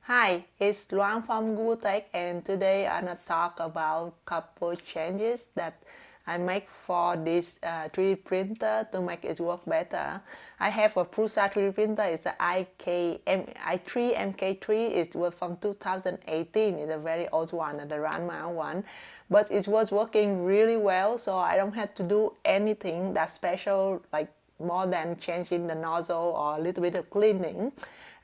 Hi, it's Luang from Google Tech, and today I'm gonna talk about couple changes that I make for this 3D printer to make it work better. I have a Prusa 3D printer. It's a i3 MK3. It was from 2018. It's a very old one, the round mount one, but it was working really well. So I don't have to do anything that special, like more than changing the nozzle or a little bit of cleaning.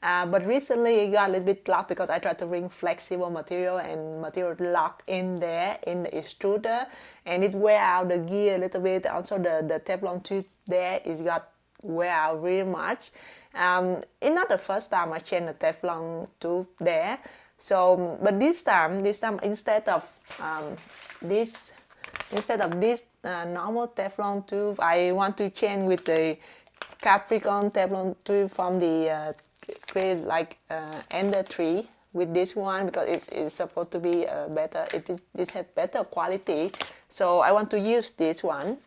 But recently it got a little bit clogged because I tried to bring flexible material and material locked in there in the extruder, and it wear out the gear a little bit. Also the Teflon tube there is got wear out really much. It's not the first time I changed the Teflon tube there. So, but this time instead of this normal Teflon tube, I want to change with the Capricorn Teflon tube from the MK3 with this one, because it is supposed to be better. It has better quality, so I want to use this one.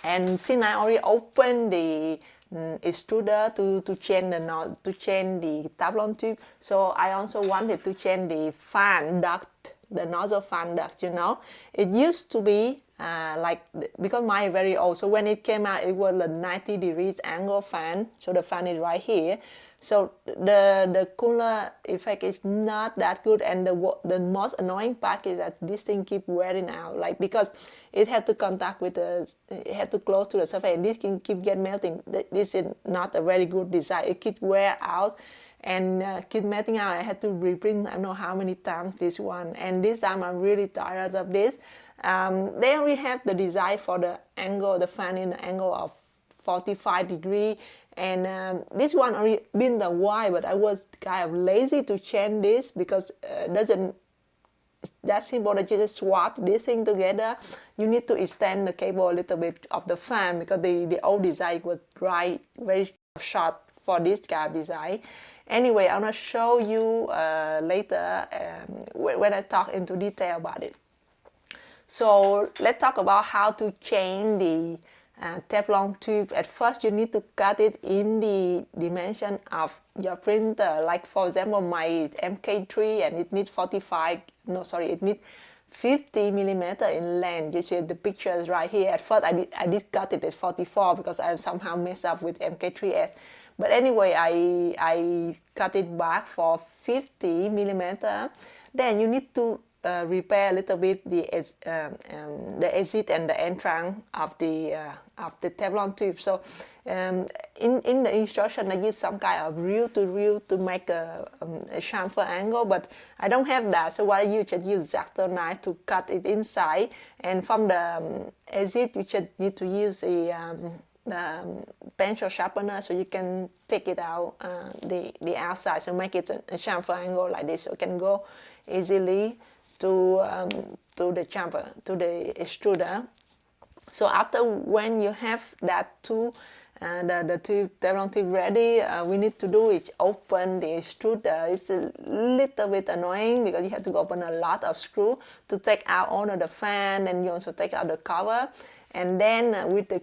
And since I already opened the extruder to change the Teflon tube, so I also wanted to change the fan duct, the nozzle fan duct. It used to be because mine is very old, so when it came out it was a 90 degrees angle fan, so the fan is right here. So the cooler effect is not that good, and the most annoying part is that this thing keep wearing out, because it had to contact with it had to close to the surface, and this can keep get melting. This is not a very good design. It keep wear out and keep melting out. I had to reprint I don't know how many times this one, and this time I'm really tired of this. They only have the design for the angle, the fan in the angle of 45 degree, and this one already been the why, but I was kind of lazy to change this because doesn't that simple that you just swap this thing together. You need to extend the cable a little bit of the fan, because the old design was very short for this kind of design. Anyway, I'm gonna show you later when I talk into detail about it. So let's talk about how to change the Teflon tube. At first you need to cut it in the dimension of your printer. Like for example my MK3, and it needs 50 millimeter in length. You see the pictures right here. At first I did cut it at 44 because I somehow messed up with MK3S. But anyway, I cut it back for 50 millimeter. Then you need to repair a little bit the exit and the entrance of the Teflon tube. So in the instruction I use some kind of reel to make a chamfer angle, but I don't have that. So what I use, just use X-Acto knife to cut it inside, and from the exit you just need to use the pencil sharpener, so you can take it out the outside, so make it a chamfer angle like this, so it can go easily to the chamfer, to the extruder. So after when you have that the Teflon tube ready, we need to do is open the extruder. It's a little bit annoying because you have to open a lot of screw to take out all of the fan, and you also take out the cover. And then with the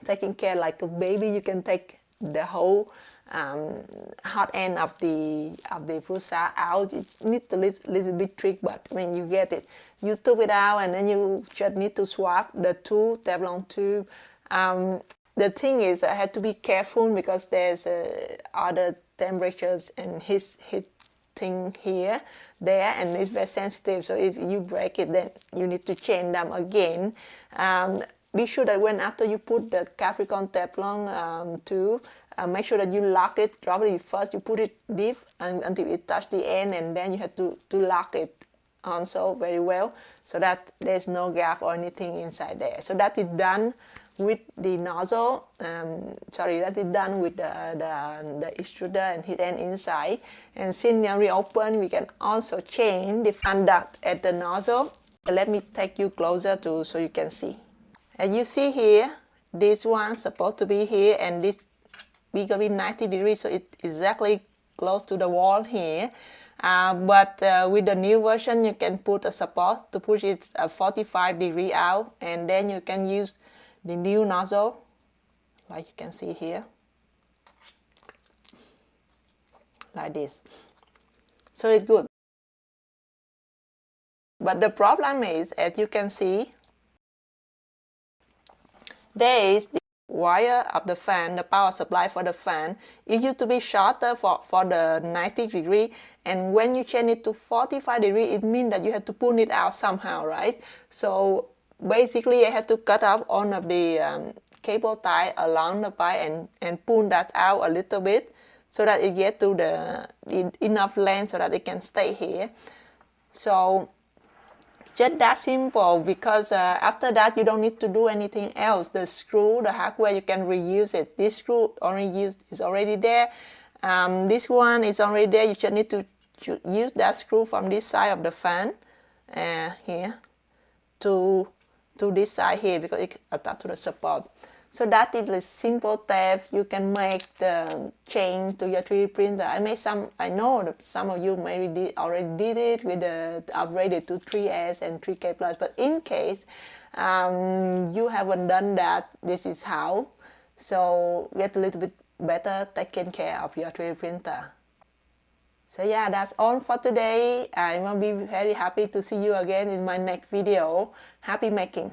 taking care like a baby, you can take the whole hot end of the Prusa out. It needs a little bit trick, but when you get it, you took it out, and then you just need to swap the two Teflon tube. The thing is, I had to be careful because there's other temperatures and heat thing here, there, and it's very sensitive. So if you break it, then you need to change them again. Be sure that when after you put the Capricorn Teflon tube, make sure that you lock it. Probably first you put it deep until it touch the end, and then you have to lock it also very well, so that there's no gap or anything inside there. So that is done with the nozzle. That is done with the extruder and heat end inside. And since we reopen, we can also change the fan duct at the nozzle. Let me take you closer so you can see. As you see here, this one's supposed to be here, and this will be 90 degrees, so it's exactly close to the wall here. But with the new version, you can put a support to push it 45 degree out, and then you can use the new nozzle, like you can see here, like this. so it's good. But the problem is, as you can see, there is the wire of the fan, the power supply for the fan. It used to be shorter for the 90 degree, and when you change it to 45 degree, it means that you have to pull it out somehow, right? So basically I had to cut off all of the cable tie along the pipe and pull that out a little bit so that it gets to the enough length so that it can stay here. So just that simple, because after that you don't need to do anything else. The screw, the hardware, you can reuse it. This screw is already there. This one is already there. You just need to use that screw from this side of the fan here to this side here, because it's attached to the support. So that is a simple step. You can make the change to your 3D printer. I know that some of you maybe already did it with the upgraded to 3S and 3K Plus, but in case you haven't done that, this is how. So get a little bit better taking care of your 3D printer. So yeah, that's all for today. I will be very happy to see you again in my next video. Happy making!